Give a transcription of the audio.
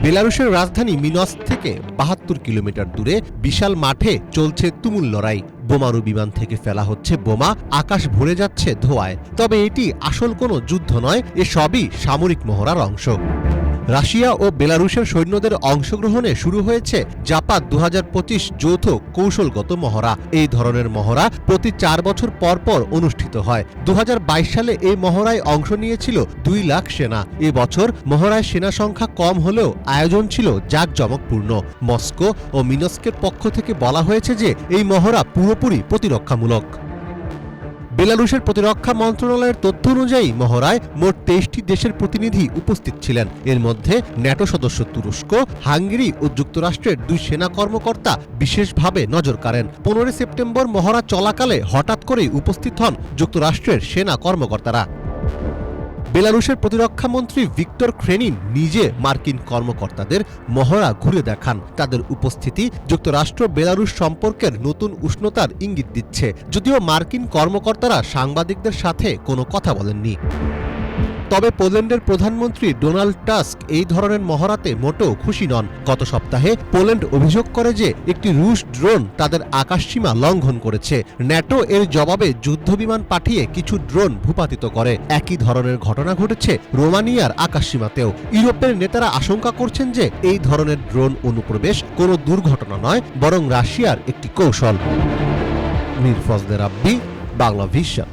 বেলারুশের রাজধানী মিনস্ক থেকে ৭২ কিলোমিটার দূরে বিশাল মাঠে চলছে তুমুল লড়াই। বোমারু বিমান থেকে ফেলা হচ্ছে বোমা, আকাশ ভরে যাচ্ছে ধোঁয়ায়। তবে এটি আসল কোনো যুদ্ধ নয়, এ সবই সামরিক মহড়ার অংশ। রাশিয়া ও বেলারুশের সৈন্যদের অংশগ্রহণে শুরু হয়েছে জাপাত ২০২৫ যৌথ কৌশলগত মহড়া। এই ধরনের মহড়া প্রতি ৪ বছর পর পর অনুষ্ঠিত হয়। ২০২২ সালে এই মহড়ায় অংশ নিয়েছিল ২ লাখ সেনা। এবছর মহড়ায় সেনা সংখ্যা কম হলেও আয়োজন ছিল জাঁকজমকপূর্ণ। মস্কো ও মিনস্কের পক্ষ থেকে বলা হয়েছে যে এই মহড়া পুরোপুরি প্রতিরক্ষামূলক। বেলারুশের প্রতিরক্ষা মন্ত্রণালয়ের তথ্য অনুযায়ী মহড়ায় মোট ২৩টি দেশের প্রতিনিধি উপস্থিত ছিলেন। এর মধ্যে ন্যাটো সদস্য তুরস্ক, হাঙ্গেরি ও যুক্তরাষ্ট্রের ২ সেনা কর্মকর্তা বিশেষভাবে নজর কাড়েন। ১৫ সেপ্টেম্বর মহড়া চলাকালে হঠাৎ করেই উপস্থিত হন যুক্তরাষ্ট্রের সেনা কর্মকর্তারা। বেলারুশের প্রতিরক্ষামন্ত্রী ভিক্টর ক্রেনিন নিজে মার্কিন কর্মকর্তাদের মহড়া ঘুরে দেখান। তাদের উপস্থিতি যুক্তরাষ্ট্র বেলারুশ সম্পর্কের নতুন উষ্ণতার ইঙ্গিত দিচ্ছে, যদিও মার্কিন কর্মকর্তারা সাংবাদিকদের সাথে কোনো কথা বলেননি। তবে পোল্যান্ডের প্রধানমন্ত্রী ডোনাল্ড টাস্ক এই ধরনের মহড়াতে মোটেও খুশি নন। গত সপ্তাহে পোল্যান্ড অভিযোগ করে যে একটি রুশ ড্রোন তাদের আকাশসীমা লঙ্ঘন করেছে। ন্যাটো এর জবাবে যুদ্ধবিমান পাঠিয়ে কিছু ড্রোন ভূপাতিত করে। একই ধরনের ঘটনা ঘটেছে রোমানিয়ার আকাশসীমাতেও। ইউরোপের নেতারা আশঙ্কা করছেন যে এই ধরনের ড্রোন অনুপ্রবেশ কোনো দুর্ঘটনা নয়, বরং রাশিয়ার একটি কৌশল। মীর ফজলে রাব্বি, বাংলা ভিশন।